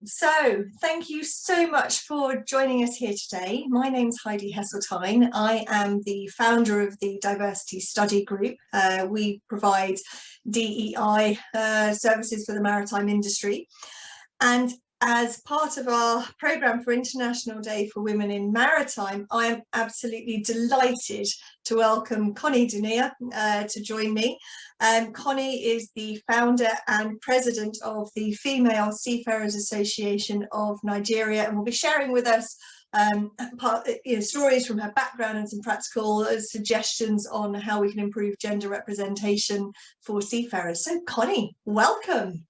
So thank you so much for joining us here today. My name's Heidi Hesseltine. I am the founder of the Diversity Study Group. We provide DEI services for the maritime industry. And as part of our programme for International Day for Women in Maritime, I am absolutely delighted to welcome Koni Duniya to join me. Koni is the founder and president of the Female Seafarers Association of Nigeria, and will be sharing with us stories from her background and some practical suggestions on how we can improve gender representation for seafarers. So Koni, welcome.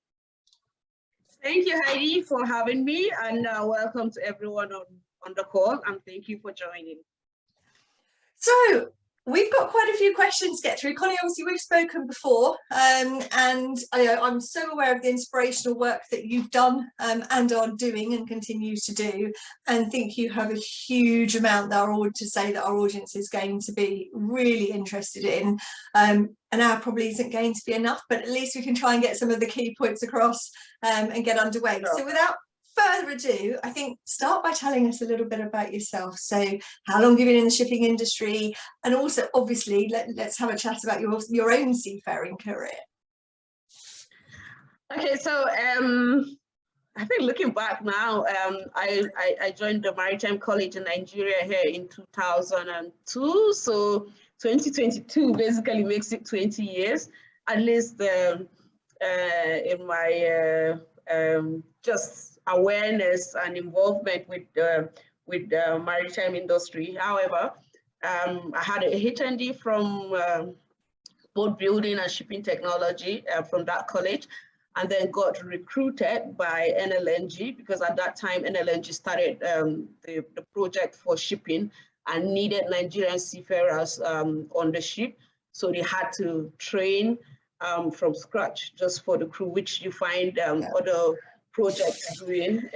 Thank you, Heidi, for having me, and welcome to everyone on the call, and thank you for joining. So we've got quite a few questions to get through. Koni, obviously we've spoken before, and I'm so aware of the inspirational work that you've done and are doing and continues to do, and think you have a huge amount to say that our audience is going to be really interested in. An hour probably isn't going to be enough, but at least we can try and get some of the key points across and get underway. Sure. So without further ado, I think start by telling us a little bit about yourself. So how long have you been in the shipping industry? And also, obviously, let's have a chat about your own seafaring career. Okay, so I think looking back now, I joined the Maritime College in Nigeria here in 2002. So 2022 basically makes it 20 years, at least in my just awareness and involvement with the maritime industry. However, I had a HND from boat building and shipping technology from that college, and then got recruited by NLNG, because at that time NLNG started the project for shipping and needed Nigerian seafarers on the ship. So they had to train from scratch just for the crew, which you find other projects doing.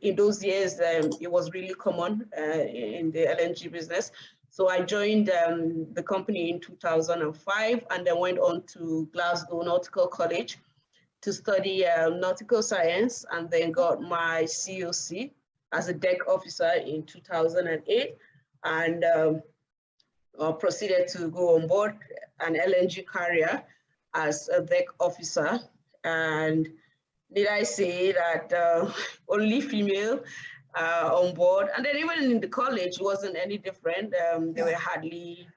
In those years, it was really common in the LNG business. So I joined the company in 2005, and then went on to Glasgow Nautical College to study nautical science, and then got my COC as a deck officer in 2008, and proceeded to go on board an LNG carrier as a deck officer. And did I say that only female on board? And then even in the college, it wasn't any different. There were hardly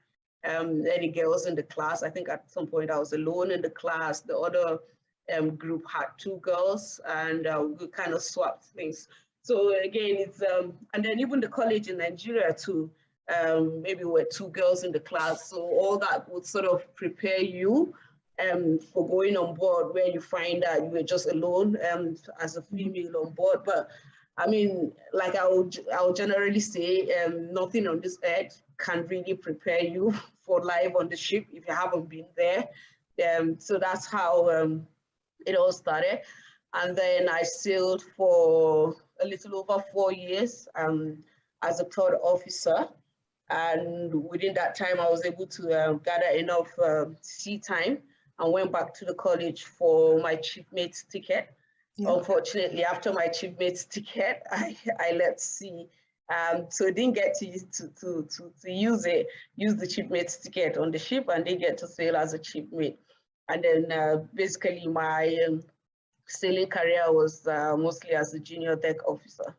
any girls in the class. I think at some point I was alone in the class. The other group had 2 girls, and we kind of swapped things. So again, it's and then even the college in Nigeria too, maybe we're 2 girls in the class. So all that would sort of prepare you for going on board, where you find that you were just alone as a female on board. But I mean, like I would generally say, nothing on this earth can really prepare you for life on the ship if you haven't been there. So that's how it all started. And then I sailed for a little over 4 years as a 3rd officer. And within that time, I was able to gather enough sea time, and went back to the college for my chief mate's ticket. Yeah. Unfortunately, after my chief mate's ticket, I left sea. So I didn't get to use the chief mate's ticket on the ship, and didn't get to sail as a chief mate. And then basically my sailing career was mostly as a junior deck officer.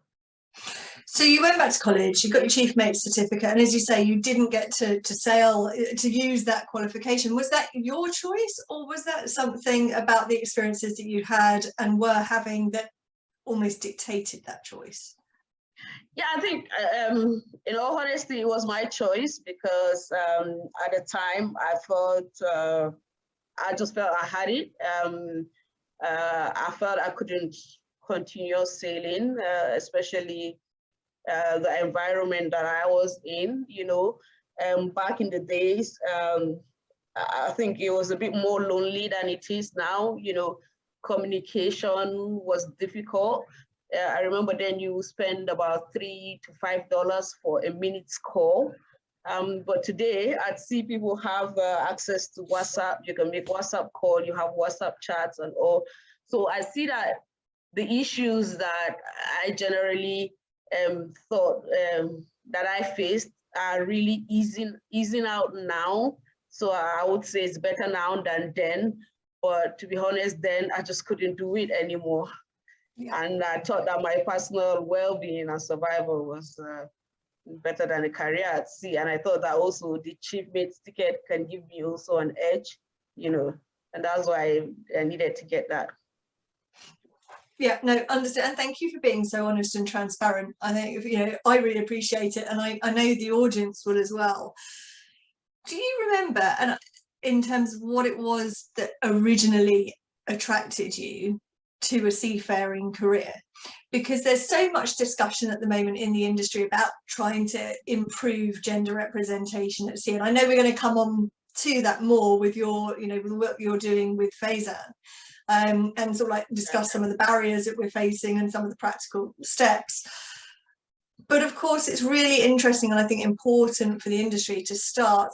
So you went back to college, you got your chief mate certificate, and as you say, you didn't get to sail, to use that qualification. Was that your choice, or was that something about the experiences that you had and were having that almost dictated that choice? Yeah, I think, in all honesty, it was my choice, because at the time I just felt I had it. I felt I couldn't continue sailing, especially the environment that I was in, you know. Back in the days, I think it was a bit more lonely than it is now. You know, communication was difficult. I remember then you spend about $3 to $5 for a minute's call. But today, at sea, people have access to WhatsApp. You can make WhatsApp call, you have WhatsApp chats and all. So I see that the issues that I generally thought that I faced are really easing out now. So I would say it's better now than then. But to be honest, then I just couldn't do it anymore. Yeah. And I thought that my personal well-being and survival was better than a career at sea. And I thought that also the chief mate's ticket can give me also an edge, you know, and that's why I needed to get that. Yeah, no, understand. And thank you for being so honest and transparent. I think, you know, I really appreciate it. And I know the audience will as well. Do you remember, and in terms of what it was that originally attracted you to a seafaring career? Because there's so much discussion at the moment in the industry about trying to improve gender representation at sea. And I know we're going to come on to that more with your, you know, with what you're doing with FESAN, and sort of like discuss some of the barriers that we're facing and some of the practical steps. But of course, it's really interesting and I think important for the industry to start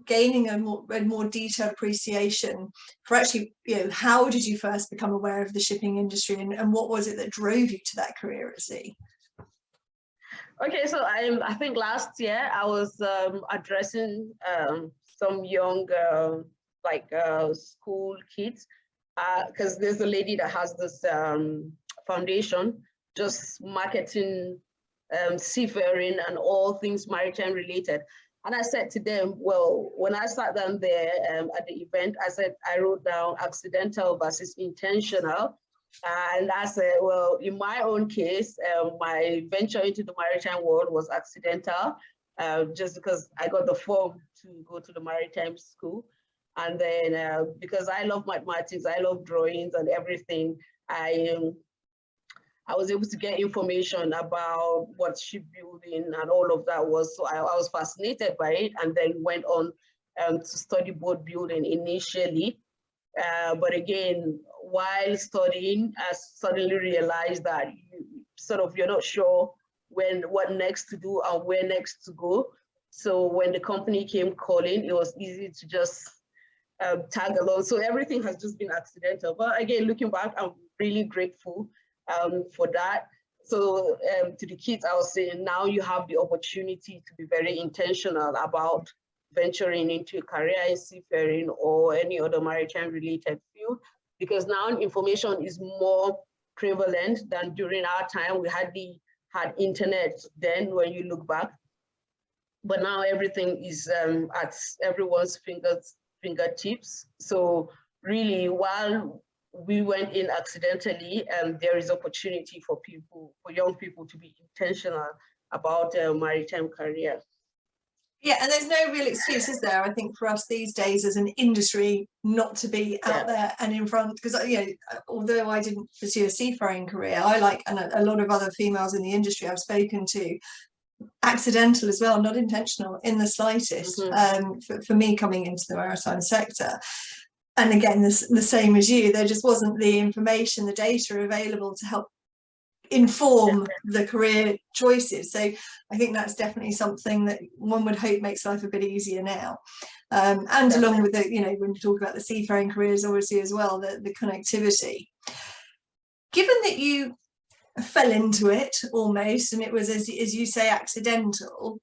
gaining a more detailed appreciation for actually, you know, how did you first become aware of the shipping industry, and what was it that drove you to that career at sea? Okay, so I think last year I was addressing some young school kids, because there's a lady that has this foundation just marketing seafaring and all things maritime related. And I said to them, well, when I sat down there at the event, I said, I wrote down accidental versus intentional. And I said, well, in my own case, my venture into the maritime world was accidental, just because I got the form to go to the maritime school. And then because I love mathematics, I love drawings and everything, I was able to get information about what shipbuilding and all of that was. So I was fascinated by it, and then went on to study boat building initially. But again, while studying, I suddenly realized that you're not sure what next to do and where next to go. So when the company came calling, it was easy to just tag along. So everything has just been accidental. But again, looking back, I'm really grateful for that. So to the kids, I was saying, now you have the opportunity to be very intentional about venturing into a career in seafaring or any other maritime related field, because now information is more prevalent than during our time. We hardly had internet then when you look back, but now everything is at everyone's fingertips. So really, while we went in accidentally, there is opportunity for young people to be intentional about a maritime career. Yeah, and there's no real excuse, is there, I think, for us these days as an industry not to be out there and in front, because, you know, although I didn't pursue a seafaring career, I and a lot of other females in the industry I've spoken to, accidental as well, not intentional in the slightest, for me coming into the maritime sector. And again, the same as you, there just wasn't the information, the data available to help inform the career choices. So I think that's definitely something that one would hope makes life a bit easier now. And along with the, you know, when you talk about the seafaring careers, obviously as well, the connectivity. Given that you fell into it almost, and it was, as you say, accidental,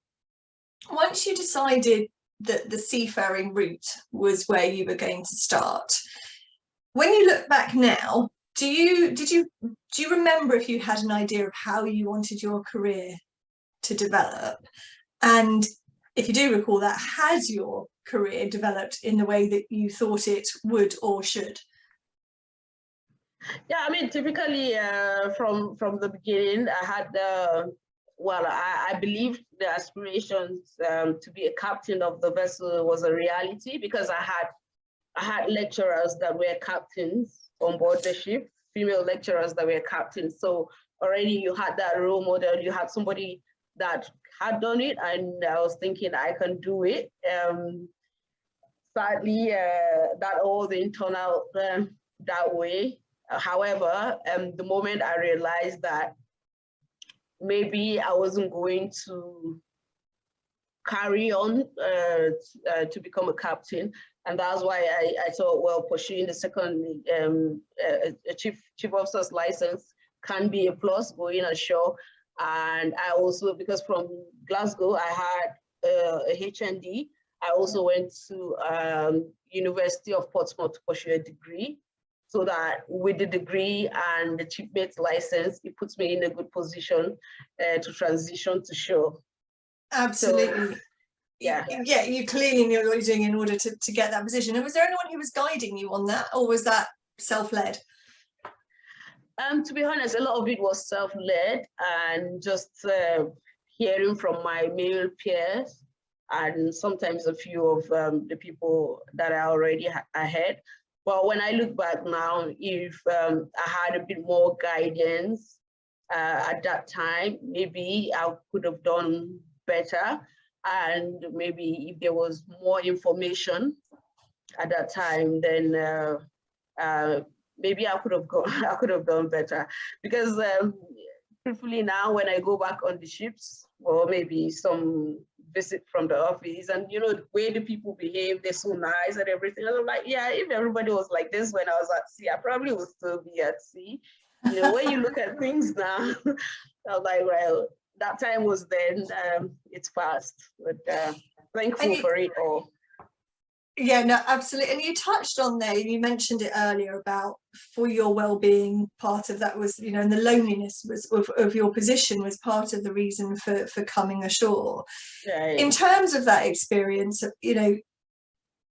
once you decided that the seafaring route was where you were going to start, when you look back now, do you remember if you had an idea of how you wanted your career to develop? And if you do recall that, has your career developed in the way that you thought it would or should? Yeah, I mean, typically from the beginning, I had I believed the aspirations to be a captain of the vessel was a reality, because I had lecturers that were captains on board the ship, female lecturers that were captains. So already you had that role model, you had somebody that had done it, and I was thinking I can do it. Sadly, that all didn't turn out that way. However, the moment I realized that maybe I wasn't going to carry on to become a captain. And that's why I thought, well, pursuing the second a chief officer's license can be a plus going ashore. And I also, because from Glasgow, I had a HND. I also went to University of Portsmouth to pursue a degree, so that with the degree and the chief mate's license, it puts me in a good position to transition to shore. Absolutely. So, yeah. Yeah, you clearly knew what you're doing in order to get that position. And was there anyone who was guiding you on that, or was that self-led? To be honest, a lot of it was self-led and just hearing from my male peers, and sometimes a few of the people that I already had. But when I look back now, if I had a bit more guidance at that time, maybe I could have done better. And maybe if there was more information at that time, then maybe I could have done better. Because truthfully now, when I go back on the ships, or maybe some visit from the office, and you know, the way the people behave, they're so nice and everything. And I'm like, yeah, if everybody was like this when I was at sea, I probably would still be at sea. You know, when you look at things now, I'm like, well, that time was then, it's past, but thankful for it all. Yeah, no, absolutely. And you touched on there, you mentioned it earlier about for your well-being, part of that was, you know, and the loneliness was of your position was part of the reason for coming ashore. Right. In terms of that experience, you know,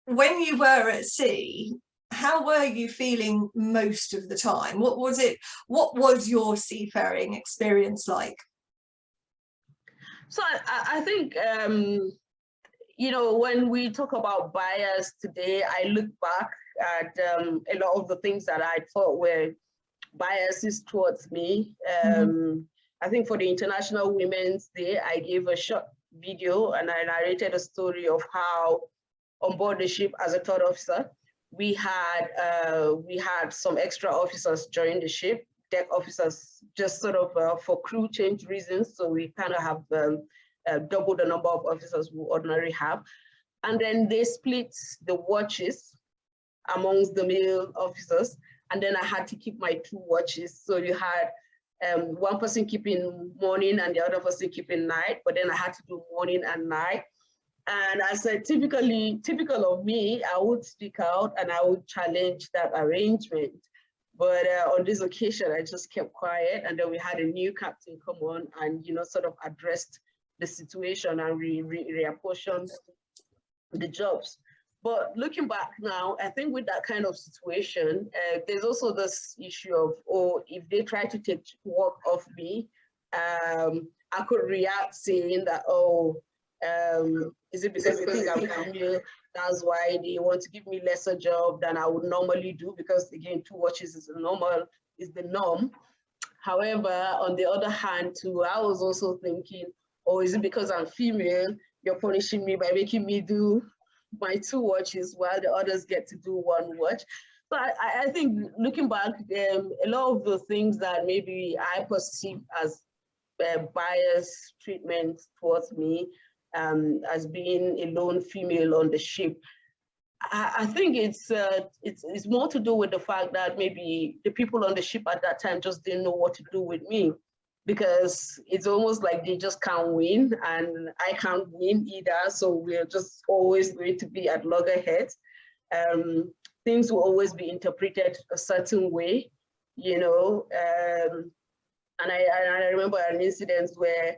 when you were at sea, how were you feeling most of the time? What was your seafaring experience like? So I think, you know, when we talk about bias today, I look back at a lot of the things that I thought were biases towards me. I think for the International Women's Day, I gave a short video and I narrated a story of how on board the ship as a third officer, we had some extra officers join the ship, deck officers, just sort of for crew change reasons. So we kind of have double the number of officers we ordinarily have. And then they split the watches amongst the male officers. And then I had to keep my 2 watches. So you had one person keeping morning and the other person keeping night, but then I had to do morning and night. And as a typical of me, I would speak out and I would challenge that arrangement. But on this occasion, I just kept quiet. And then we had a new captain come on and, you know, sort of addressed the situation and reapportioned the jobs. But looking back now, I think with that kind of situation, there's also this issue of, oh, if they try to take work off me, I could react saying that, oh, is it because they think I'm female? That's why they want to give me lesser job than I would normally do, because again, 2 watches is the norm. However, on the other hand too, I was also thinking, oh, is it because I'm female? You're punishing me by making me do my 2 watches while the others get to do 1 watch. So I think looking back, a lot of the things that maybe I perceive as bias treatment towards me, as being a lone female on the ship, I think it's more to do with the fact that maybe the people on the ship at that time just didn't know what to do with me, because it's almost like they just can't win and I can't win either. So we're just always going to be at loggerheads. Things will always be interpreted a certain way, you know. And I remember an incident where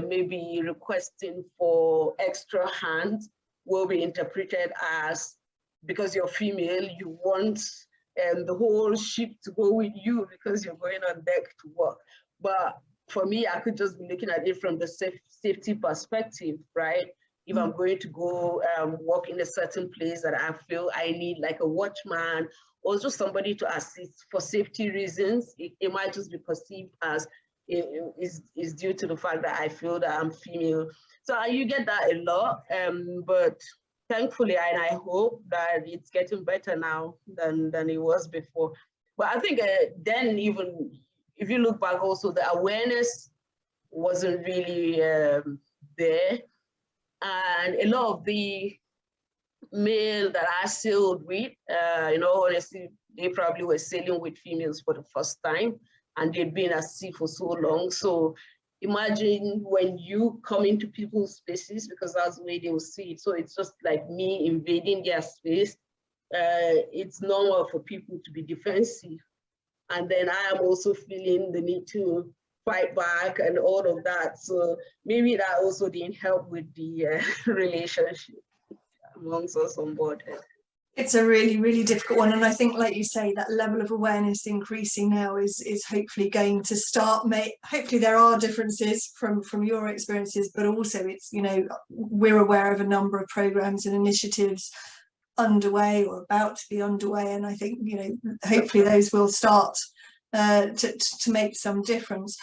maybe requesting for extra hands will be interpreted as, because you're female, you want the whole ship to go with you because you're going on deck to work. But for me, I could just be looking at it from the safety perspective, right? If I'm going to go work in a certain place that I feel I need like a watchman or just somebody to assist for safety reasons, it might just be perceived as is due to the fact that I feel that I'm female. So you get that a lot, but thankfully, and I hope that it's getting better now than it was before. But I think then, even if you look back also, the awareness wasn't really there. And a lot of the male that I sailed with, you know, honestly, they probably were sailing with females for the first time, and they'd been at sea for so long. So imagine when you come into people's spaces, because that's the way they will see it. So it's just like me invading their space. It's normal for people to be defensive. And then I am also feeling the need to fight back and all of that. So maybe that also didn't help with the relationship amongst us on board. It's a really, really difficult one. And I think, like you say, that level of awareness increasing now is hopefully going to start. Hopefully there are differences from your experiences, but also it's, you know, we're aware of a number of programs and initiatives underway or about to be underway. And I think, you know, hopefully those will start to make some difference.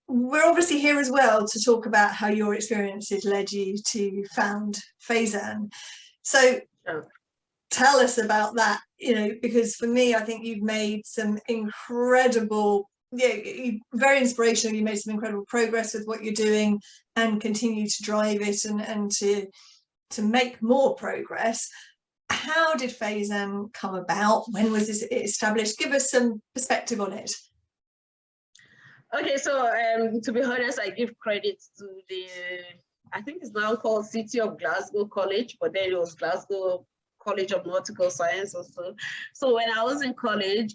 We're obviously here as well to talk about how your experiences led you to found FESAN. So tell us about that, you know, because for me, I think you've made some incredible, very inspirational. You made some incredible progress with what you're doing and continue to drive it and to make more progress. How did FESAN come about? When was it established? Give us some perspective on it. Okay, so to be honest, I give credit to the, I think it's now called City of Glasgow College, but then it was Glasgow College of Nautical Science also. So when I was in college,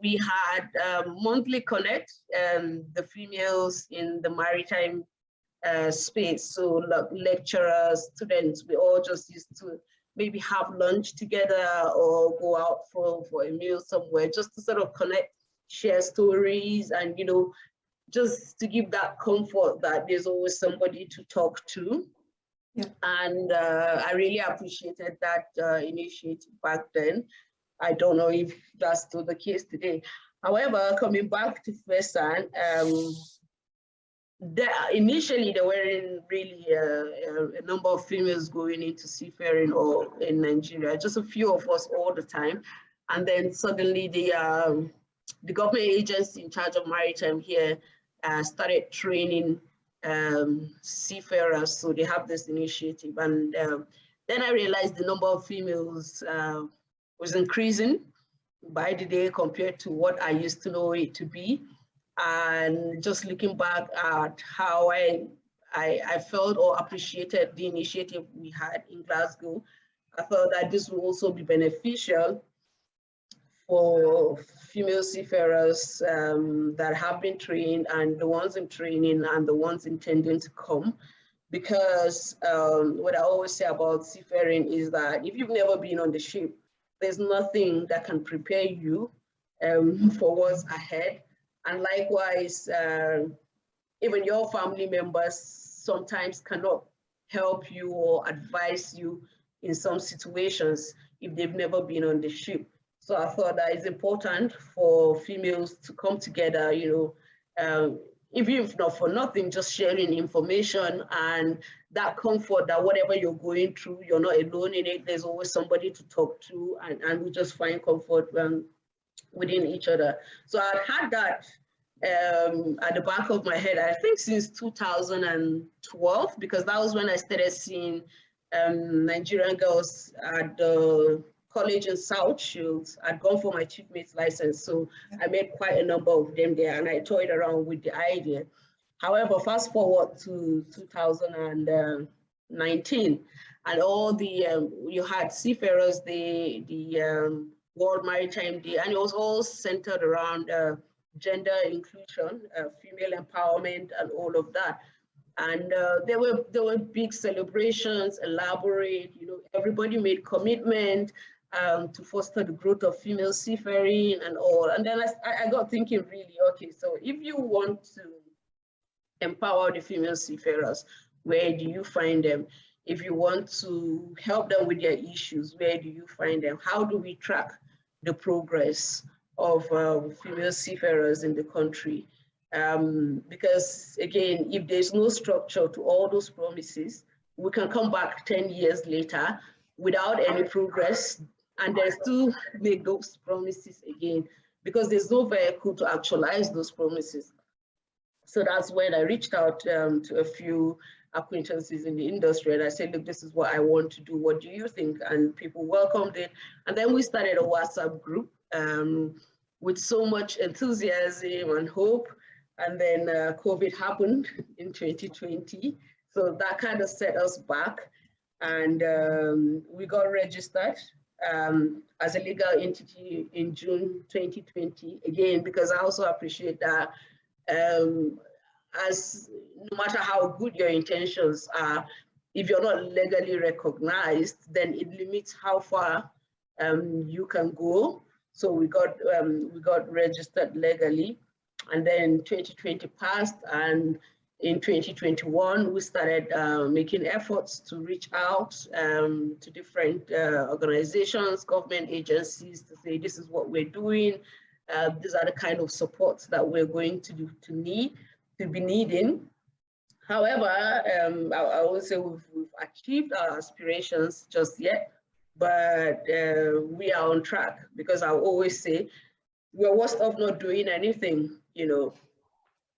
we had monthly connect, the females in the maritime space. So lecturers, students, we all just used to maybe have lunch together or go out for a meal somewhere, just to sort of connect, share stories, and, you know, just to give that comfort that there's always somebody to talk to. Yeah. And I really appreciated that initiative back then. I don't know if that's still the case today. However, coming back to FESAN, initially there weren't really a number of females going into seafaring or in Nigeria, just a few of us all the time. And then suddenly the government agency in charge of maritime here started training seafarers. So they have this initiative. And then I realized the number of females was increasing by the day compared to what I used to know it to be. And just looking back at how I felt or appreciated the initiative we had in Glasgow, I felt that this will also be beneficial for female seafarers that have been trained, and the ones in training and the ones intending to come. Because what I always say about seafaring is that if you've never been on the ship, there's nothing that can prepare you for what's ahead. And likewise, even your family members sometimes cannot help you or advise you in some situations if they've never been on the ship. So I thought that it's important for females to come together, you know, even if not for nothing, just sharing information and that comfort that whatever you're going through, you're not alone in it. There's always somebody to talk to, and we just find comfort within each other. So I've had that at the back of my head, I think since 2012, because that was when I started seeing Nigerian girls at the college in South Shields. I'd gone for my chief mate's license, so I made quite a number of them there, and I toyed around with the idea. However, fast forward to 2019, and all the you had Seafarers Day, the World Maritime Day, and it was all centered around gender inclusion, female empowerment, and all of that. And there were big celebrations, elaborate. You know, everybody made commitment to foster the growth of female seafaring and all. And then I got thinking, really, okay, so if you want to empower the female seafarers, where do you find them? If you want to help them with their issues, where do you find them? How do we track the progress of female seafarers in the country? Because again, if there's no structure to all those promises, we can come back 10 years later without any progress, and then still make those promises again, because there's no vehicle to actualize those promises. So that's when I reached out to a few acquaintances in the industry, and I said, look, this is what I want to do. What do you think? And people welcomed it. And then we started a WhatsApp group with so much enthusiasm and hope. And then COVID happened in 2020. So that kind of set us back. And we got registered as a legal entity in June 2020. Again, because I also appreciate that as no matter how good your intentions are, if you're not legally recognized, then it limits how far you can go. So we got registered legally, and then 2020 passed, and in 2021 we started making efforts to reach out to different organizations, government agencies, to say this is what we're doing. These are the kind of supports that we're going to be needing. However, I would say we've achieved our aspirations just yet, but we are on track, because I always say we're worse off not doing anything. You know,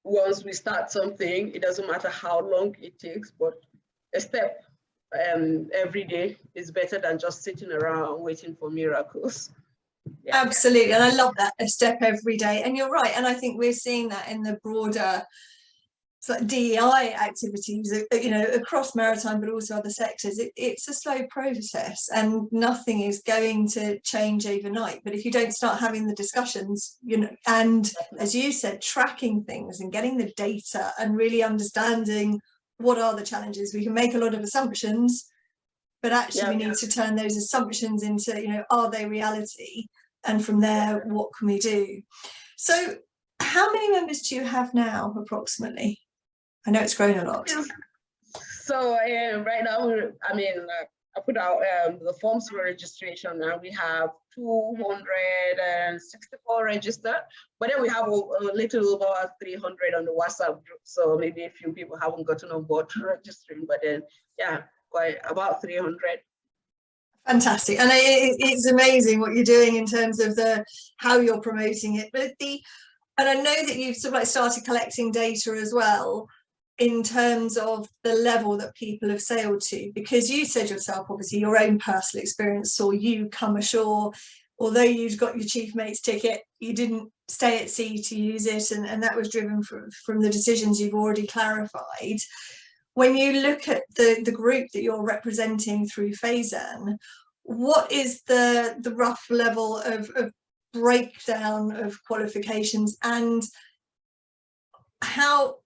once we start something, it doesn't matter how long it takes, but a step every day is better than just sitting around waiting for miracles. Yeah. Absolutely, and I love that, a step every day. And you're right, and I think we're seeing that in the broader DEI activities, you know, across maritime, but also other sectors. It's a slow process, and nothing is going to change overnight. But if you don't start having the discussions, you know, and as you said, tracking things and getting the data and really understanding what are the challenges, we can make a lot of assumptions, but actually we need to turn those assumptions into, you know, are they reality? And from there, what can we do? So how many members do you have now, approximately? I know it's grown a lot. So right now, I put out the forms for registration, and we have 264 registered, but then we have a little over 300 on the WhatsApp group. So maybe a few people haven't gotten on board to registering, but then yeah, quite about 300. Fantastic, and it's amazing what you're doing in terms of how you're promoting it. But and I know that you've sort of like started collecting data as well, in terms of the level that people have sailed to, because you said yourself, obviously your own personal experience saw you come ashore, although you'd got your chief mate's ticket, you didn't stay at sea to use it, and that was driven from the decisions you've already clarified. When you look at the group that you're representing through FESAN, what is the rough level of breakdown of qualifications, and how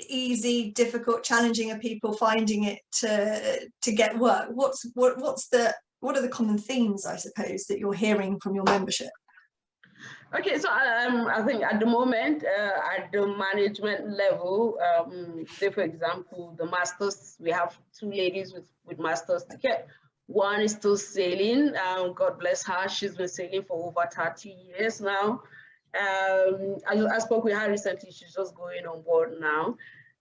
easy, difficult, challenging are people finding it to get work? What are the common themes, I suppose, that you're hearing from your membership? Okay, so I think at the moment, at the management level, say for example, the masters, we have 2 ladies with master's ticket. One is still sailing. God bless her. She's been sailing for over 30 years now. I spoke with her recently. She's just going on board now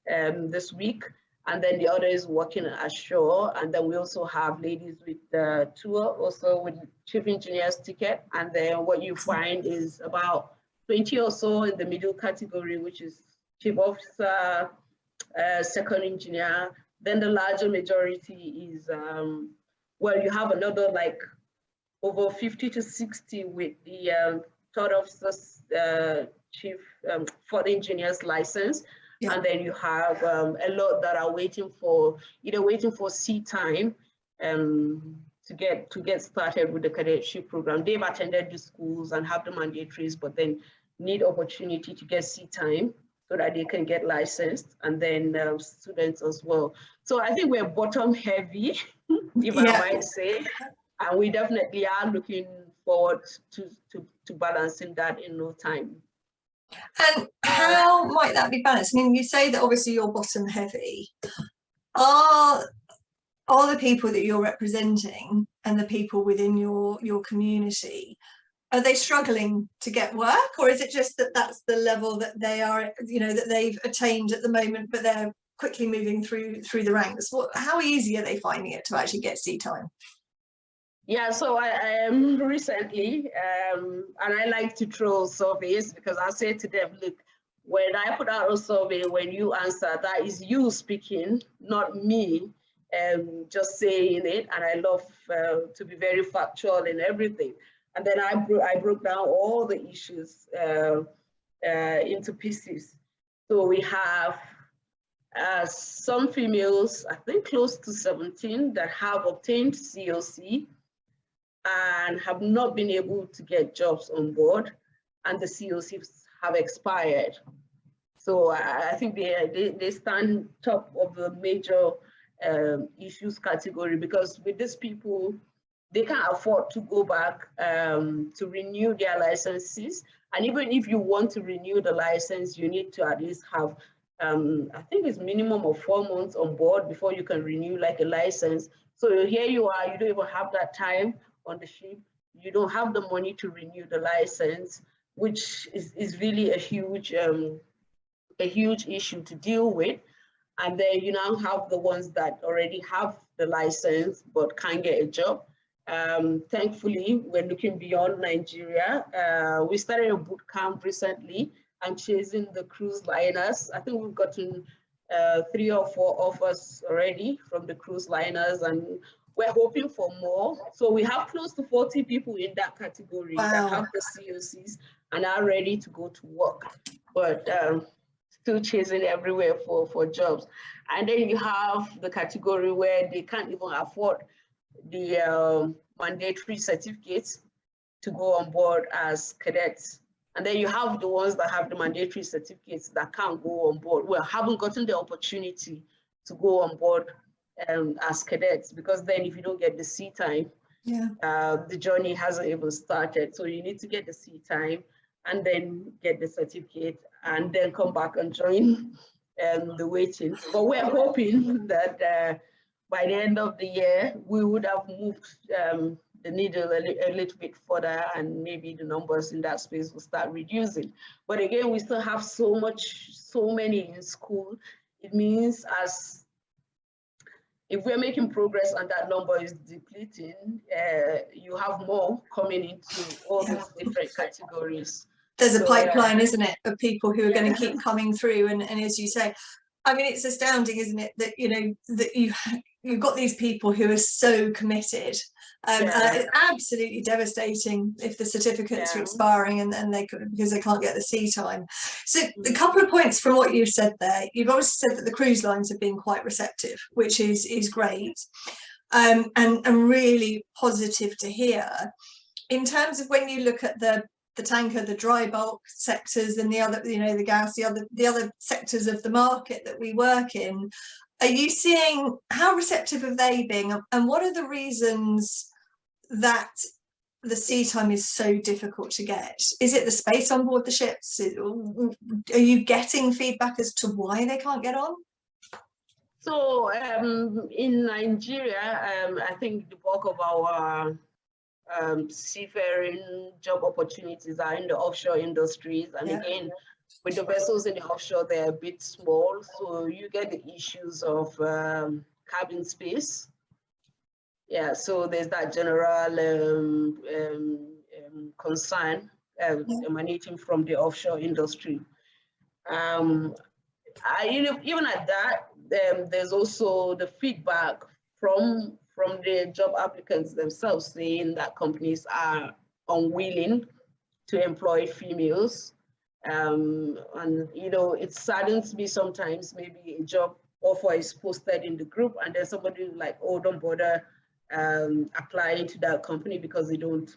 this week. And then the other is working ashore. And then we also have ladies with the tour, also with chief engineer's ticket. And then what you find is about 20 or so in the middle category, which is chief officer, second engineer. Then the larger majority is, well, you have another like over 50 to 60 with the third officer's chief for the engineer's license. Yeah. And then you have a lot that are waiting for sea time to get started with the cadetship program. They've attended the schools and have the mandatories, but then need opportunity to get sea time so that they can get licensed, and then students as well. So I think we're bottom heavy, if I might say, and we definitely are looking forward to balancing that in no time. And how might that be balanced? I mean, you say that obviously you're bottom heavy. Are the people that you're representing and the people within your community, are they struggling to get work, or is it just that that's the level that they are, you know, that they've attained at the moment, but they're quickly moving through the ranks? How easy are they finding it to actually get sea time? Yeah, so I recently, and I like to troll surveys, because I say to them, look, when I put out a survey, when you answer, that is you speaking, not me just saying it. And I love to be very factual in everything. And then I broke down all the issues into pieces. So we have some females, I think close to 17, that have obtained COC and have not been able to get jobs on board, and the COCs have expired. So I think they stand top of the major issues category, because with these people, they can't afford to go back to renew their licenses. And even if you want to renew the license, you need to at least have, I think it's minimum of 4 months on board before you can renew like a license. So here you are, you don't even have that time on the ship. You don't have the money to renew the license, which is really a huge issue to deal with. And then you now have the ones that already have the license but can't get a job. Thankfully, we're looking beyond Nigeria. We started a boot camp recently and chasing the cruise liners. I think we've gotten 3 or 4 offers already from the cruise liners, and we're hoping for more. So we have close to 40 people in that category that have the COCs and are ready to go to work, but still chasing everywhere for jobs. And then you have the category where they can't even afford the mandatory certificates to go on board as cadets. And then you have the ones that have the mandatory certificates that can't go on board, well, haven't gotten the opportunity to go on board as cadets, because then if you don't get the sea time, the journey hasn't even started. So you need to get the sea time and then get the certificate and then come back and join the waiting. But we're hoping that by the end of the year, we would have moved the needle a little bit further, and maybe the numbers in that space will start reducing. But again, we still have so many in school. It means if we're making progress and that number is depleting, you have more coming into all these different categories. There's a pipeline, isn't it, of people who are going to keep coming through. And as you say, I mean, it's astounding, isn't it, that, you know, that you've got these people who are so committed. And it's absolutely devastating if the certificates are expiring and they could, because they can't get the sea time. So a couple of points from what you've said there. You've obviously said that the cruise lines have been quite receptive, which is great, and really positive to hear. In terms of when you look at the tanker, the dry bulk sectors, and the other, you know, the gas, the other sectors of the market that we work in, are you seeing, how receptive have they been, and what are the reasons that the sea time is so difficult to get? Is it the space on board the ships? Are you getting feedback as to why they can't get on? So in Nigeria, I think the bulk of our seafaring job opportunities are in the offshore industries. And again, with the vessels in the offshore, they're a bit small. So you get the issues of cabin space. Yeah, so there's that general concern emanating from the offshore industry. You know, even at that, there's also the feedback from the job applicants themselves, saying that companies are unwilling to employ females. And, you know, it saddens me sometimes, maybe a job offer is posted in the group and then somebody like, oh, don't bother applying to that company because they don't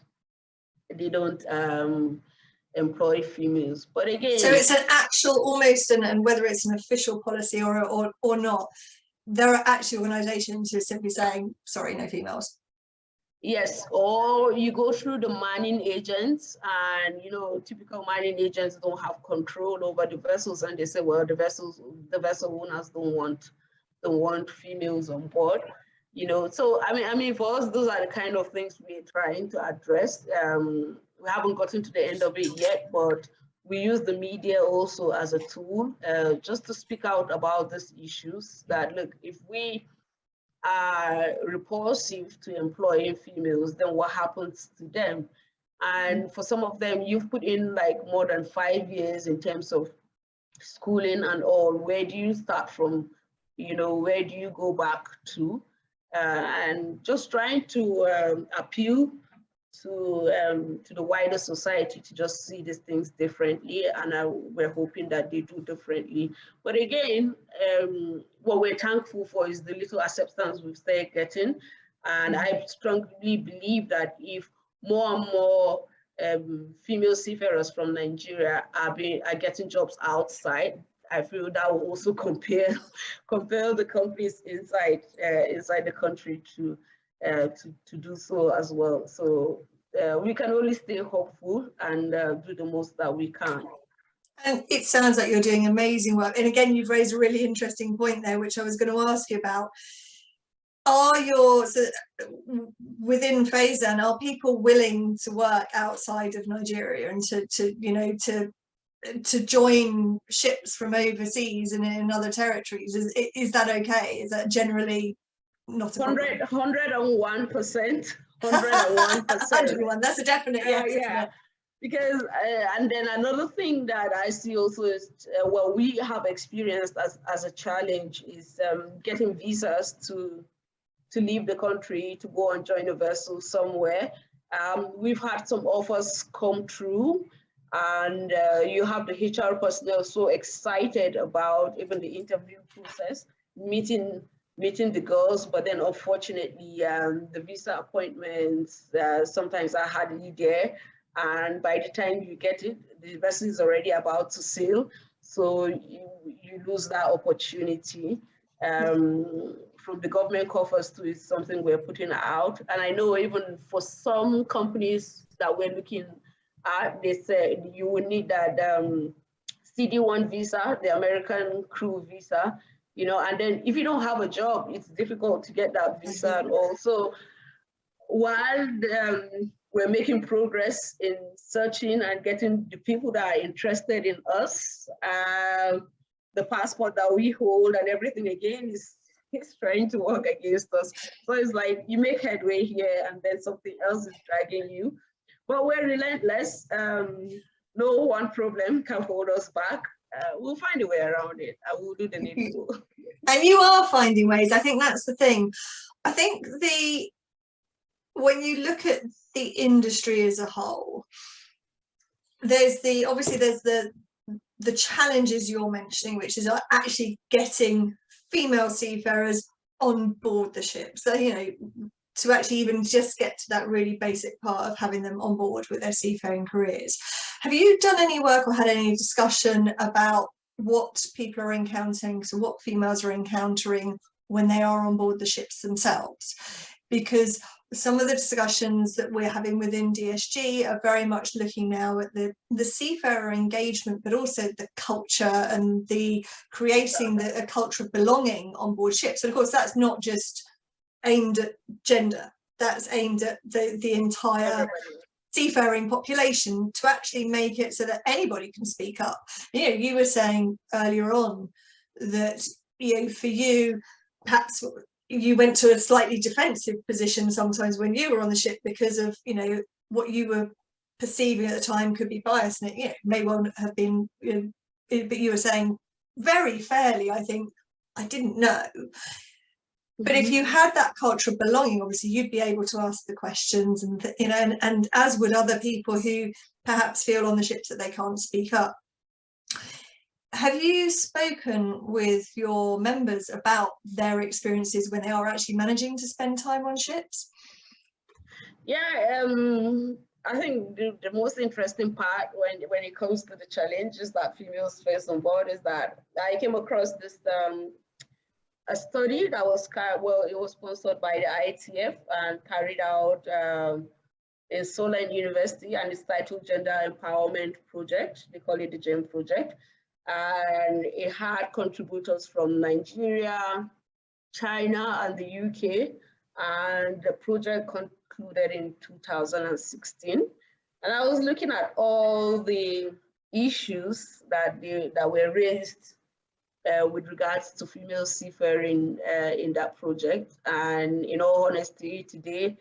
employ females. But again, so it's an actual almost, and whether it's an official policy or not, there are actually organizations who are simply saying, sorry, no females. Yes, or you go through the manning agents, and you know, typical manning agents don't have control over the vessels, and they say, well, the vessel owners don't want females on board. You know, so I mean, for us, those are the kind of things we're trying to address. We haven't gotten to the end of it yet, but we use the media also as a tool, just to speak out about these issues. That look, if we are repulsive to employing females, then what happens to them? And for some of them, you've put in like more than 5 years in terms of schooling and all, where do you start from? You know, where do you go back to? And just trying to appeal to the wider society to just see these things differently, and we're hoping that they do differently. But again, what we're thankful for is the little acceptance we've started getting, and I strongly believe that if more and more female seafarers from Nigeria are getting jobs outside, I feel that will also compel the companies inside the country to do so as well. So we can only stay hopeful and do the most that we can. And it sounds like you're doing amazing work. And again, you've raised a really interesting point there, which I was going to ask you about. Within FESAN, are people willing to work outside of Nigeria and to join ships from overseas and in other territories? Is that okay? Is that generally not a 101%. 101%. 101. That's a definite yes. Yeah. Because and then another thing that I see also is well, we have experienced as a challenge is getting visas to leave the country to go and join a vessel somewhere. We've had some offers come through, and you have the HR personnel so excited about even the interview process, meeting the girls, but then unfortunately the visa appointments sometimes are hardly there, and by the time you get it, the vessel is already about to sail, so you lose that opportunity. From the government coffers too is something we're putting out, and I know even for some companies that we're looking at, they said you will need that CD1 visa, the American crew visa, you know, and then if you don't have a job, it's difficult to get that visa. And also, while we're making progress in searching and getting the people that are interested in us, the passport that we hold and everything again is trying to work against us. So it's like you make headway here and then something else is dragging you. But we're relentless. No one problem can hold us back. We'll find a way around it. I will do the needful. And you are finding ways. I think that's the thing. I think when you look at the industry as a whole, there's the challenges you're mentioning, which is actually getting female seafarers on board the ship. So, you know, to actually even just get to that really basic part of having them on board with their seafaring careers. Have you done any work or had any discussion about what people are encountering, so what females are encountering when they are on board the ships themselves? Because some of the discussions that we're having within DSG are very much looking now at the seafarer engagement, but also the culture and the creating a culture of belonging on board ships. And of course, that's not just aimed at gender, that's aimed at the entire seafaring population, to actually make it so that anybody can speak up. You know, you were saying earlier on that, you know, for you, perhaps you went to a slightly defensive position sometimes when you were on the ship because of, you know, what you were perceiving at the time could be biased, and it, you know, may well have been, you know, but you were saying very fairly, I think, I didn't know. But if you had that culture of belonging, obviously you'd be able to ask the questions, and you know, and as would other people who perhaps feel on the ships that they can't speak up. Have you spoken with your members about their experiences when they are actually managing to spend time on ships? Yeah, I think the most interesting part when it comes to the challenges that females face on board is that I came across this a study that was, well, it was sponsored by the ITF and carried out in Solent University, and it's titled Gender Empowerment Project. They call it the GEM Project. And it had contributors from Nigeria, China, and the UK. And the project concluded in 2016. And I was looking at all the issues that were raised with regards to female seafaring in that project. And in all honesty, today,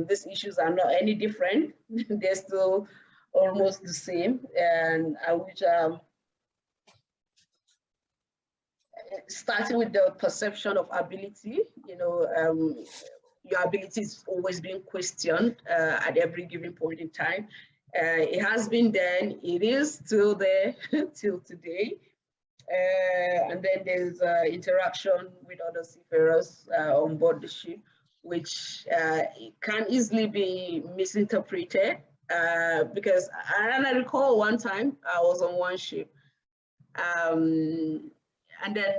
these issues are not any different. They're still almost the same. And which starting with the perception of ability, your ability is always being questioned at every given point in time. It has been then, it is still there till today. And then there's interaction with other seafarers on board the ship, which can easily be misinterpreted because, and I recall one time I was on one ship, and then,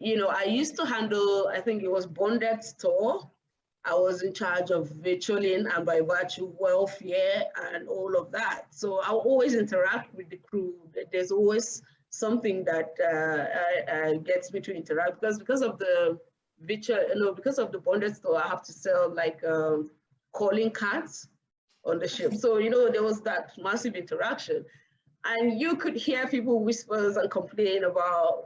I used to handle, I think it was bonded store. I was in charge of virtualing and by virtue welfare and all of that. So I always interact with the crew. There's always something that gets me to interact because of the virtual, because of the bonded store, I have to sell like calling cards on the ship. So, there was that massive interaction. And you could hear people whispers and complain about,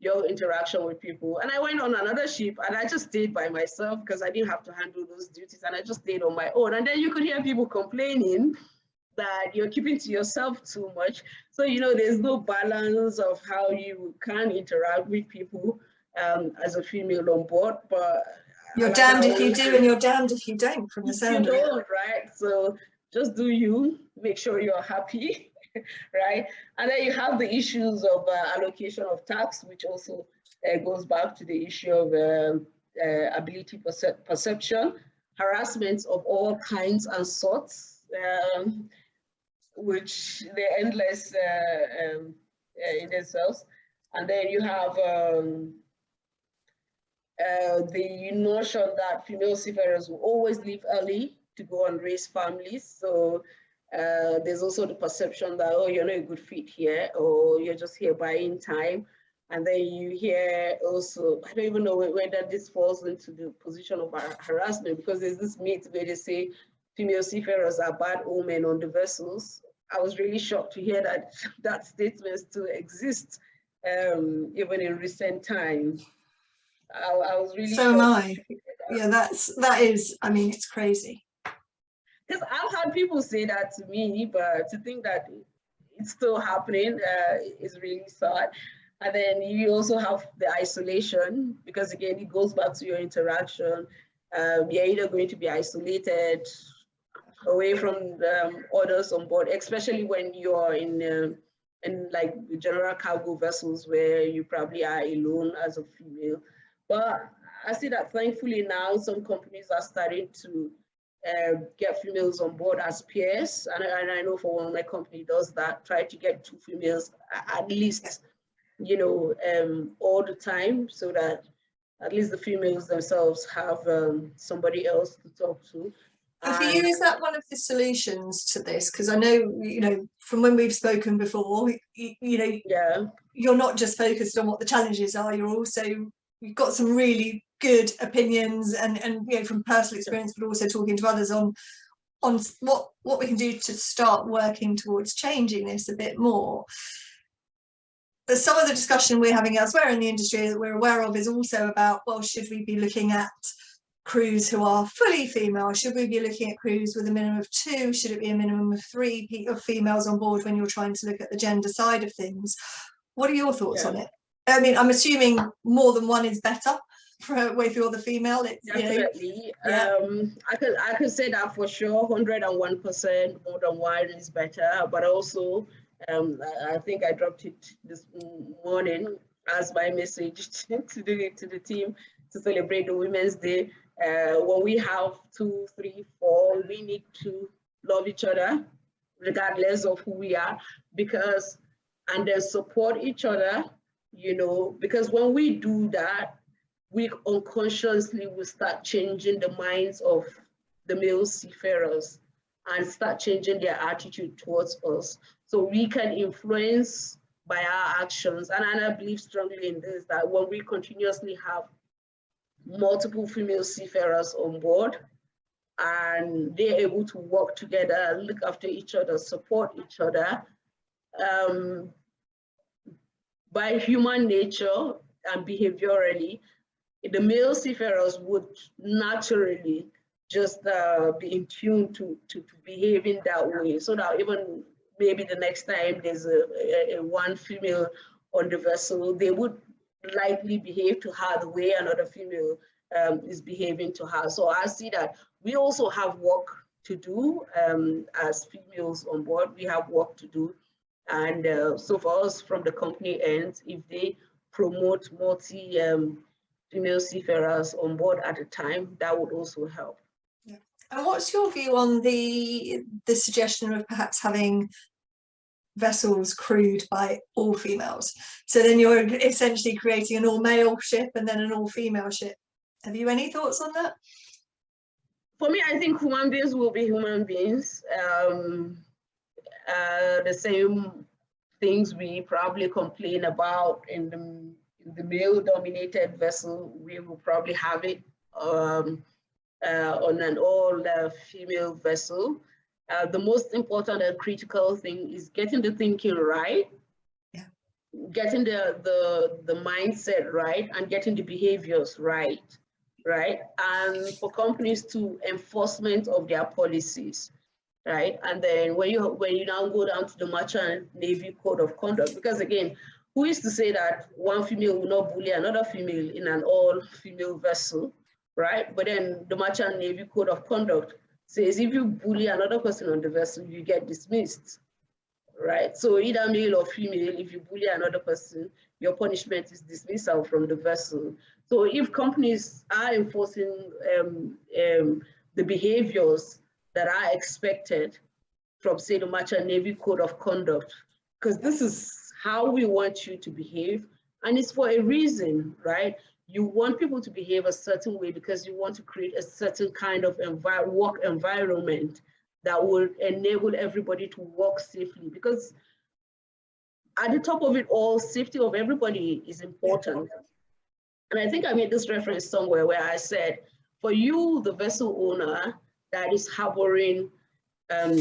your interaction with people. And I went on another ship and I just stayed by myself because I didn't have to handle those duties and I just stayed on my own. And then you could hear people complaining that you're keeping to yourself too much. So, there's no balance of how you can interact with people as a female on board. But you're damned if you do and you're damned if you don't, from the sound of it. Right? So just do you, make sure you're happy. Right, and then you have the issues of allocation of tasks, which also goes back to the issue of ability perception, harassment of all kinds and sorts, which they're endless in themselves. And then you have the notion that female seafarers will always leave early to go and raise families. So there's also the perception that, oh, you're not a good fit here, or you're just here buying time. And then you hear also, I don't even know whether this falls into the position of harassment, because there's this myth where they say female seafarers are bad omen on the vessels. I was really shocked to hear that statement still exists, even in recent times. I was really so am I. Yeah, that is, I mean, it's crazy. Because I've had people say that to me, but to think that it's still happening is really sad. And then you also have the isolation, because again, it goes back to your interaction. You're either going to be isolated away from others on board, especially when you're in like general cargo vessels where you probably are alone as a female. But I see that thankfully now some companies are starting to get females on board as peers, and I know for one, my company does that, try to get 2 females at least, all the time, so that at least the females themselves have somebody else to talk to. And for you, is that one of the solutions to this? Because I know, from when we've spoken before, yeah, you're not just focused on what the challenges are, you've got some really good opinions and from personal experience, but also talking to others on what we can do to start working towards changing this a bit more. But some of the discussion we're having elsewhere in the industry that we're aware of is also about, well, should we be looking at crews who are fully female? Should we be looking at crews with a minimum of 2? Should it be a minimum of 3 females on board when you're trying to look at the gender side of things? What are your thoughts on it? I mean, I'm assuming more than one is better if you're the female. Definitely. I could say that for sure, 101% more than one is better. But also, I think I dropped it this morning as my message to the team to celebrate the Women's Day. When we have 2, 3, 4, we need to love each other regardless of who we are, and then support each other. Because when we do that, we unconsciously will start changing the minds of the male seafarers and start changing their attitude towards us. So we can influence by our actions. And I believe strongly in this, that when we continuously have multiple female seafarers on board and they're able to work together, look after each other, support each other, by human nature and behaviorally, the male seafarers would naturally just be in tune to behaving that way, so that even maybe the next time there's a one female on the vessel, they would likely behave to her the way another female is behaving to her. So I see that we also have work to do as females on board. We have work to do. And so for us from the company end, if they promote female seafarers on board at a time, that would also help. Yeah. And what's your view on the suggestion of perhaps having vessels crewed by all females? So then you're essentially creating an all-male ship and then an all-female ship. Have you any thoughts on that? For me, I think human beings will be human beings. The same things we probably complain about in the male-dominated vessel, we will probably have it on an all-female vessel. The most important and critical thing is getting the thinking right, getting the mindset right, and getting the behaviors right, and for companies to enforcement of their policies, right? And then when you now go down to the Merchant Navy Code of Conduct, because again, who is to say that one female will not bully another female in an all-female vessel, right? But then the Merchant Navy Code of Conduct says if you bully another person on the vessel, you get dismissed, right? So either male or female, if you bully another person, your punishment is dismissal from the vessel. So if companies are enforcing the behaviors that are expected from, say, the Merchant Navy Code of Conduct, because this is how we want you to behave, and it's for a reason, right? You want people to behave a certain way because you want to create a certain kind of work environment that will enable everybody to work safely. Because at the top of it all, safety of everybody is important. And I think I made this reference somewhere where I said, for you, the vessel owner that is harboring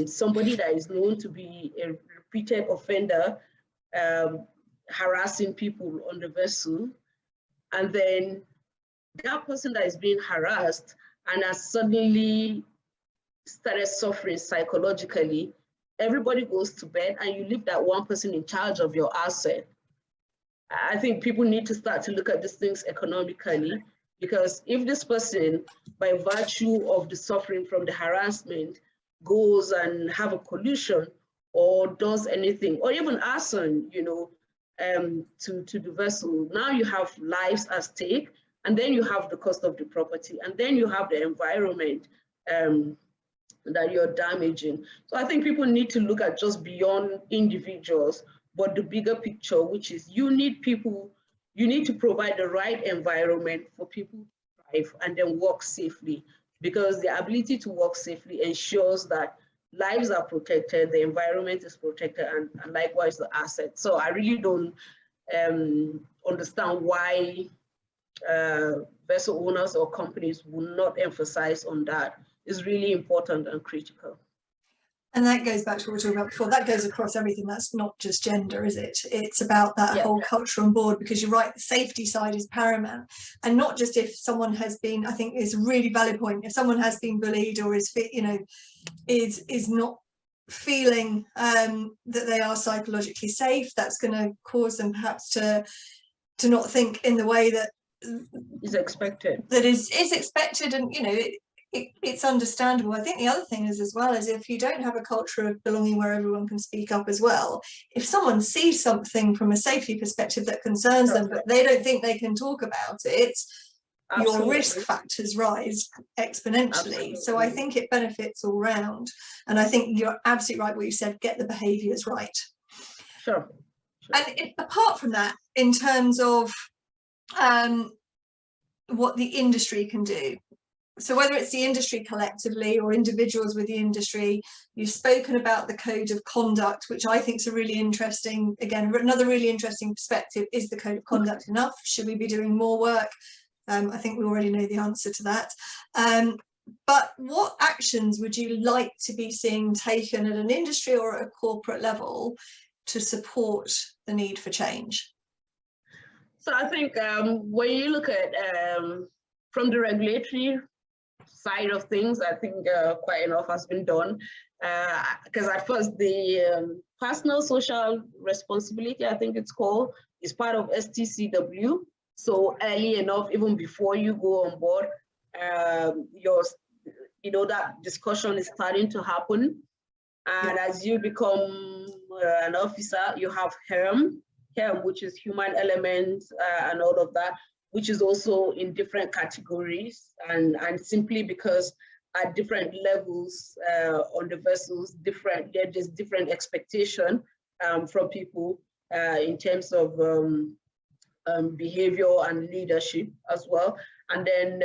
somebody that is known to be a repeated offender, harassing people on the vessel, and then that person that is being harassed and has suddenly started suffering psychologically, everybody goes to bed and you leave that one person in charge of your asset. I think people need to start to look at these things economically, because if this person, by virtue of the suffering from the harassment, goes and have a collision or does anything, or even arson, to the vessel, now you have lives at stake, and then you have the cost of the property, and then you have the environment that you're damaging. So I think people need to look at just beyond individuals, but the bigger picture, which is you need to provide the right environment for people to thrive and then work safely, because the ability to work safely ensures that lives are protected, the environment is protected, and likewise the assets. So I really don't understand why vessel owners or companies will not emphasize on that. It's really important and critical. And that goes back to what we were talking about before. That goes across everything. That's not just gender, is it? It's about that whole culture on board, because you're right, the safety side is paramount. And not just if someone has been, I think is a really valid point, if someone has been bullied or is not feeling that they are psychologically safe, that's going to cause them perhaps to not think in the way that is expected. That is expected, and it's understandable. I think the other thing is, as well, is if you don't have a culture of belonging where everyone can speak up as well, if someone sees something from a safety perspective that concerns them, but they don't think they can talk about it, your risk factors rise exponentially. So I think it benefits all round. And I think you're absolutely right what you said, get the behaviours right. Sure. And apart from that, in terms of what the industry can do, so whether it's the industry collectively or individuals with the industry, you've spoken about the code of conduct, which I think is a really interesting, again, another really interesting perspective. Is the code of conduct enough? Should we be doing more work? I think we already know the answer to that. But what actions would you like to be seeing taken at an industry or at a corporate level to support the need for change? So I think when you look at from the regulatory side of things, I think quite enough has been done. Because at first the personal social responsibility, I think it's called, is part of STCW. So early enough, even before you go on board, that discussion is starting to happen. And as you become an officer, you have HERM, which is human element and all of that, which is also in different categories. And simply because at different levels on the vessels, there's different expectation from people in terms of behavior and leadership as well. And then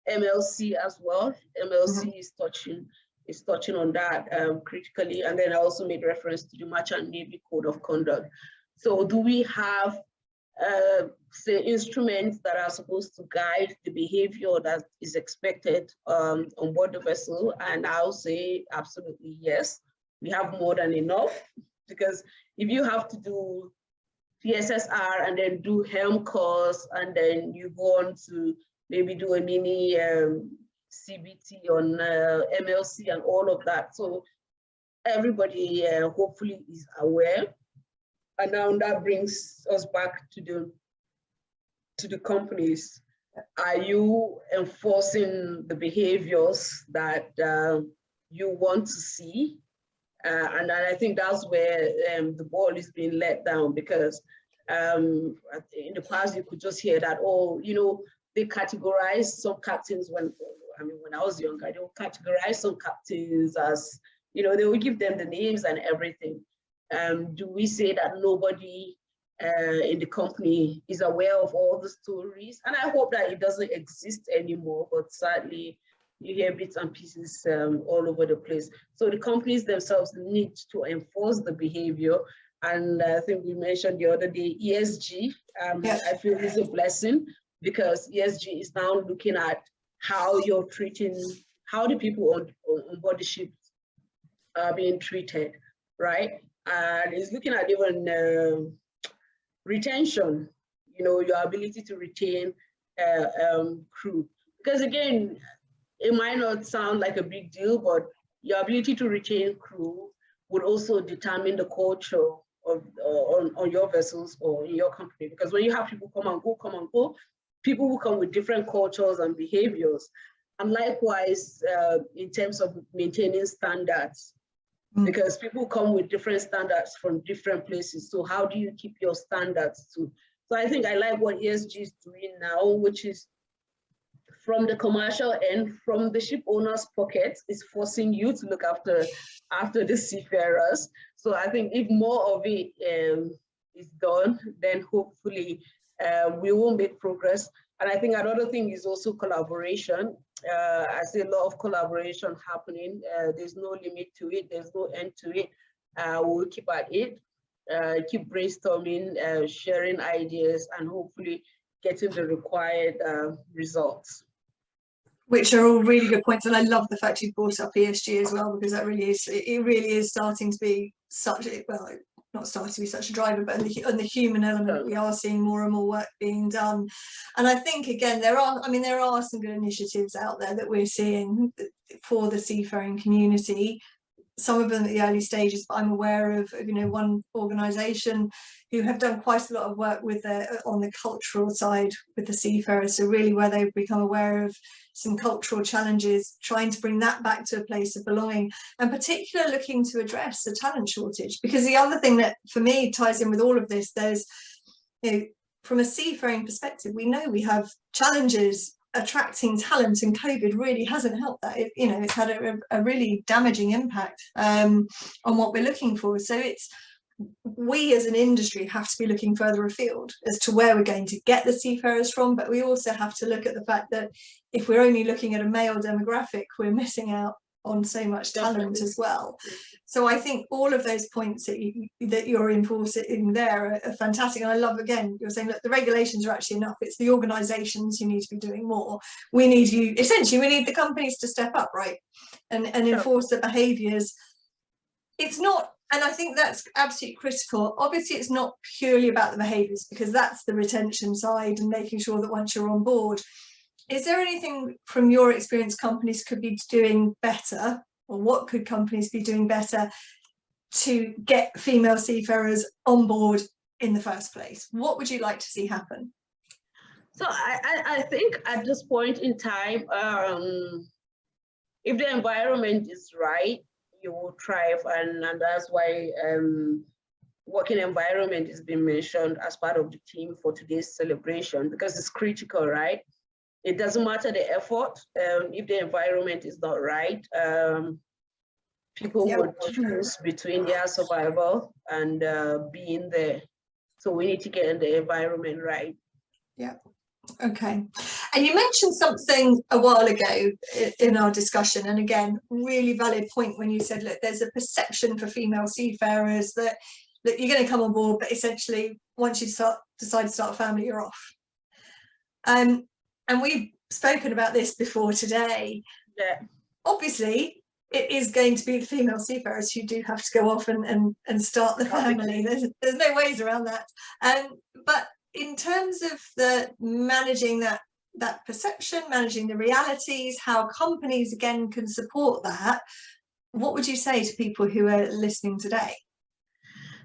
MLC as well. MLC is touching on that critically. And then I also made reference to the Merchant Navy Code of Conduct. So do we have say instruments that are supposed to guide the behavior that is expected on board the vessel? And I'll say absolutely yes. We have more than enough, because if you have to do PSSR and then do HELM course, and then you go on to maybe do a mini CBT on MLC and all of that. So everybody hopefully is aware. And now that brings us back to the companies. Are you enforcing the behaviors that you want to see? And I think that's where the ball is being let down, because in the past you could just hear that, oh, they categorize some captains when I was younger, they would categorize some captains as, they would give them the names and everything. Do we say that nobody in the company is aware of all the stories? And I hope that it doesn't exist anymore, but sadly, you hear bits and pieces all over the place. So the companies themselves need to enforce the behavior. And I think we mentioned the other day, ESG, I feel is a blessing, because ESG is now looking at how you're treating, how the people on board the ship are being treated, right? And it's looking at even retention, your ability to retain crew. Because again, it might not sound like a big deal, but your ability to retain crew would also determine the culture of on your vessels or in your company. Because when you have people come and go, people will come with different cultures and behaviors. And likewise, in terms of maintaining standards, because people come with different standards from different places. So how do you keep your standards too? So I think I like what ESG is doing now, which is from the commercial end, from the ship owner's pocket, is forcing you to look after the seafarers. So I think if more of it is done, then hopefully we will make progress. And I think another thing is also collaboration. I see a lot of collaboration happening. There's no limit to it. There's no end to it. We'll keep at it, keep brainstorming, sharing ideas, and hopefully getting the required results. Which are all really good points, and I love the fact you brought up ESG as well, because that really is, it really is starting to be such a, well, not starting to be such a driver, but on the human element, we are seeing more and more work being done. And I think, again, there are some good initiatives out there that we're seeing for the seafaring community. Some of them at the early stages, but I'm aware of one organisation who have done quite a lot of work with on the cultural side with the seafarers. So really where they've become aware of some cultural challenges, trying to bring that back to a place of belonging, and particularly looking to address the talent shortage. Because the other thing that for me ties in with all of this, there's, from a seafaring perspective, we know we have challenges attracting talent, and COVID really hasn't helped that. It's had a really damaging impact on what we're looking for. So we as an industry have to be looking further afield as to where we're going to get the seafarers from, but we also have to look at the fact that if we're only looking at a male demographic, we're missing out on so much talent as well. So I think all of those points that you're enforcing there are fantastic. And I love, again, you're saying, look, the regulations are actually enough. It's the organisations who need to be doing more. We need the companies to step up, right, and enforce the behaviours. It's not, and I think that's absolutely critical. Obviously, it's not purely about the behaviours, because that's the retention side and making sure that once you're on board, Is there anything from your experience companies could be doing better, or what could companies be doing better to get female seafarers on board in the first place? What would you like to see happen? So I think at this point in time, if the environment is right, you will thrive, and that's why working environment is being mentioned as part of the theme for today's celebration, because it's critical, right? It doesn't matter the effort, if the environment is not right, people would choose between their survival and being there. So we need to get the environment right. Yeah. Okay. And you mentioned something a while ago in our discussion, and again, really valid point when you said, look, there's a perception for female seafarers that you're going to come on board, but essentially once you decide to start a family, you're off. And we've spoken about this before today. Yeah. Obviously, it is going to be the female seafarers who do have to go off and start the family. There's no ways around that. But in terms of the managing that perception, managing the realities, how companies again can support that, what would you say to people who are listening today?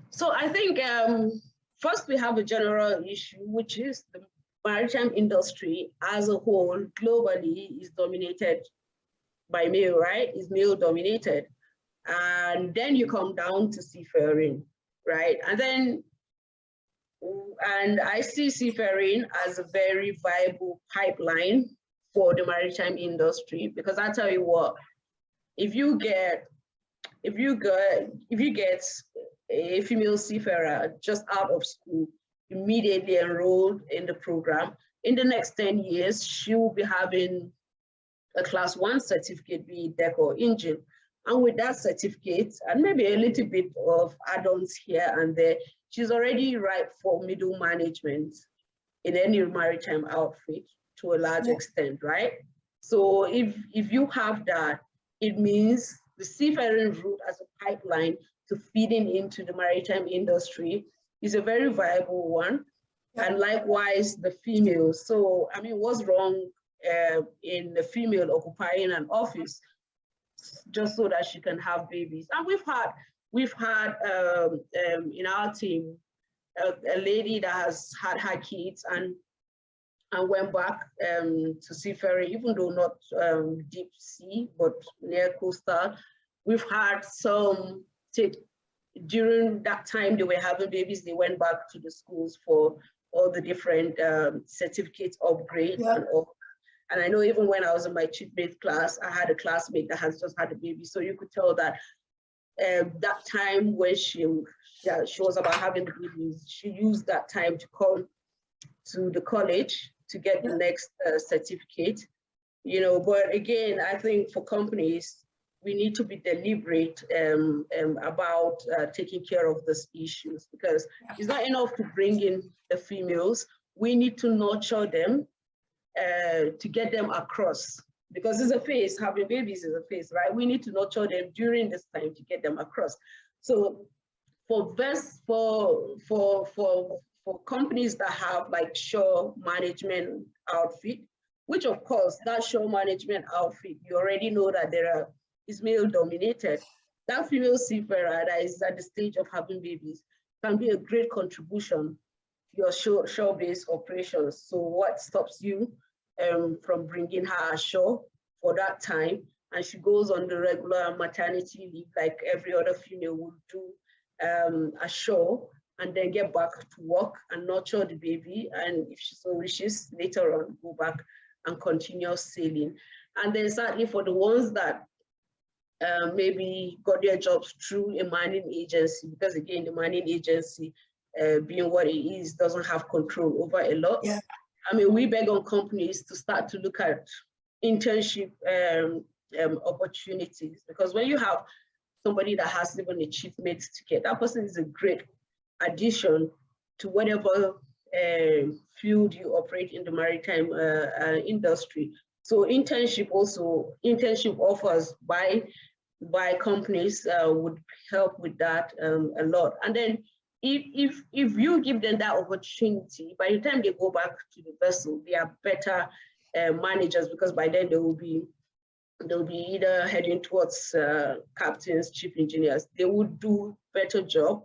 So I think first we have a general issue, which is the maritime industry as a whole globally is dominated by male, right? Is male dominated. And then you come down to seafaring, right? And I see seafaring as a very viable pipeline for the maritime industry, because I tell you what, if you get a female seafarer just out of school, immediately enrolled in the program, in the next 10 years, she will be having a class 1 certificate, be it deck or engine. And with that certificate, and maybe a little bit of add-ons here and there, she's already ripe for middle management in any maritime outfit to a large extent, right? So if you have that, it means the seafaring route as a pipeline to feeding into the maritime industry is a very viable one. And likewise, the females. So, I mean, what's wrong in the female occupying an office just so that she can have babies? And we've had in our team a lady that has had her kids and went back to seafaring, even though not deep sea, but near coastal. We've had some during that time they were having babies, they went back to the schools for all the different certificate upgrades and all. And I know even when I was in my chief-mate class, I had a classmate that has just had a baby. So you could tell that that time when she was about having the babies, she used that time to come to the college to get the next certificate, you know. But again, I think for companies, we need to be deliberate about taking care of these issues, because it's not enough to bring in the females. We need to nurture them to get them across, because it's a phase. Having babies is a phase, right? We need to nurture them during this time to get them across. So for companies that have like shore management outfit, which of course that shore management outfit, you already know that is male dominated. That female seafarer that is at the stage of having babies can be a great contribution to your shore-based operations. So what stops you from bringing her ashore for that time? And she goes on the regular maternity leave like every other female would do ashore, and then get back to work and nurture the baby. And if she so wishes, later on, go back and continue sailing. And then certainly for the ones that maybe got their jobs through a mining agency, because again, the mining agency, being what it is, doesn't have control over a lot. Yeah. I mean, we beg on companies to start to look at internship opportunities, because when you have somebody that has even a chief mate ticket, that person is a great addition to whatever field you operate in the maritime industry. So internship offers by companies would help with that a lot. And then if you give them that opportunity, by the time they go back to the vessel, they are better managers, because by then they'll be either heading towards captains, chief engineers. They would do better job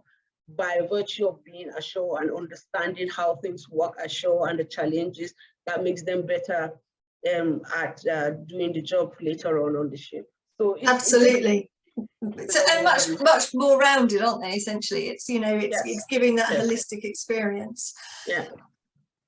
by virtue of being ashore and understanding how things work ashore and the challenges that makes them better at doing the job later on the ship. So absolutely. And much more rounded, aren't they? Essentially, it's, you know, it's giving that holistic experience. Yeah.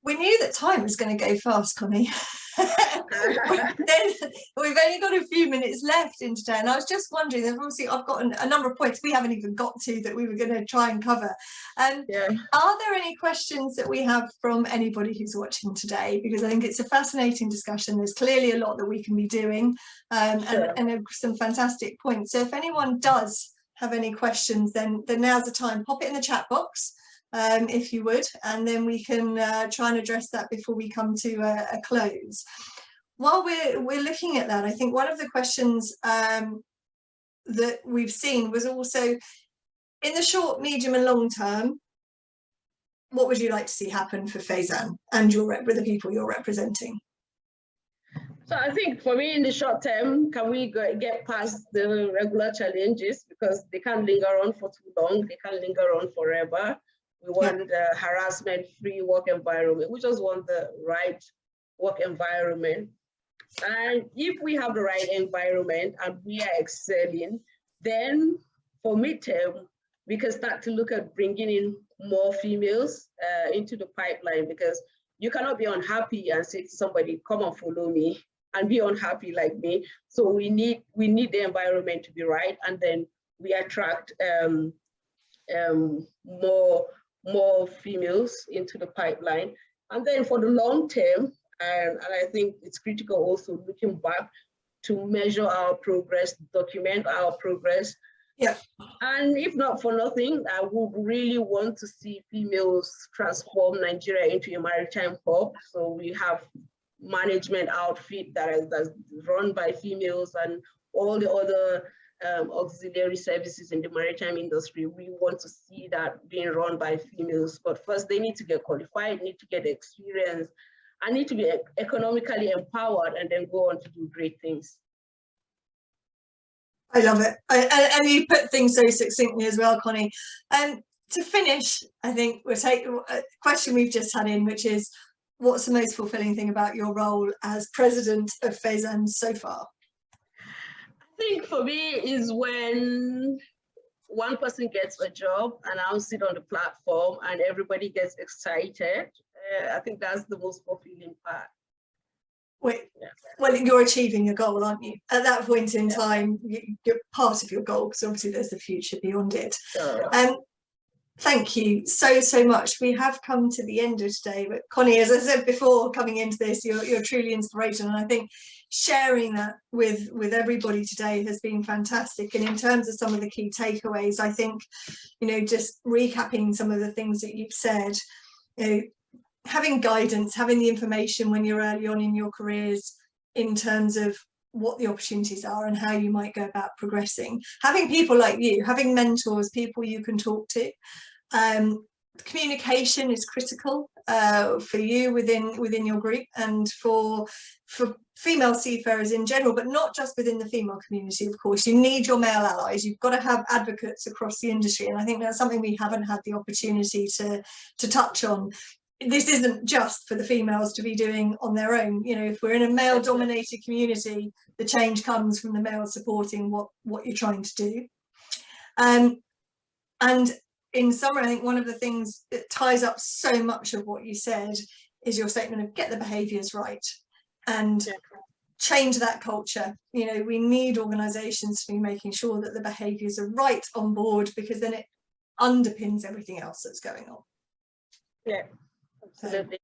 We knew that time was going to go fast, Koni. Then we've only got a few minutes left in today, and I was just wondering, obviously I've got a number of points we haven't even got to that we were going to try and cover. Are there any questions that we have from anybody who's watching today? Because I think it's a fascinating discussion. There's clearly a lot that we can be doing, and some fantastic points. So if anyone does have any questions, then now's the time. Pop it in the chat box, if you would, and then we can try and address that before we come to a close. While we're looking at that, I think one of the questions that we've seen was also, in the short, medium and long term, what would you like to see happen for FESAN and with the people you're representing? So I think for me, in the short term, can we get past the regular challenges, because they can't linger on for too long, they can't linger on forever. We want the harassment-free work environment. We just want the right work environment. And if we have the right environment and we are excelling, then for midterm, we can start to look at bringing in more females into the pipeline, because you cannot be unhappy and say to somebody, come and follow me, and be unhappy like me. So we need the environment to be right, and then we attract more females into the pipeline. And then for the long term, and I think it's critical also looking back to measure our progress, document our progress. Yeah. And if not for nothing, I would really want to see females transform Nigeria into a maritime hub. So we have management outfit that's run by females, and all the other auxiliary services in the maritime industry. We want to see that being run by females, but first they need to get qualified, need to get experience, and need to be economically empowered, and then go on to do great things. I love it. And you put things so succinctly as well, Koni. To finish, I think we'll take a question we've just had in, which is, what's the most fulfilling thing about your role as president of FESAN so far? I think for me is when one person gets a job and I'll sit on the platform and everybody gets excited. I think that's the most fulfilling part. Well, you're achieving your goal, aren't you? At that point in time, you're part of your goal, because obviously there's the future beyond it. Thank you so much. We have come to the end of today, but Koni, as I said before, coming into this, you're truly inspirational, and I think sharing that with everybody today has been fantastic. And in terms of some of the key takeaways, I think, you know, just recapping some of the things that you've said, you know, having guidance, having the information when you're early on in your careers in terms of what the opportunities are and how you might go about progressing, having people like you, having mentors, people you can talk to. Communication is critical for you within your group, and for female seafarers in general, but not just within the female community. Of course, you need your male allies. You've got to have advocates across the industry, and I think that's something we haven't had the opportunity to touch on. This isn't just for the females to be doing on their own. You know, if we're in a male-dominated community, the change comes from the males supporting what you're trying to do. And in summary, I think one of the things that ties up so much of what you said is your statement of get the behaviours right and change that culture. You know, we need organisations to be making sure that the behaviours are right on board, because then it underpins everything else that's going on. Yeah. Absolutely.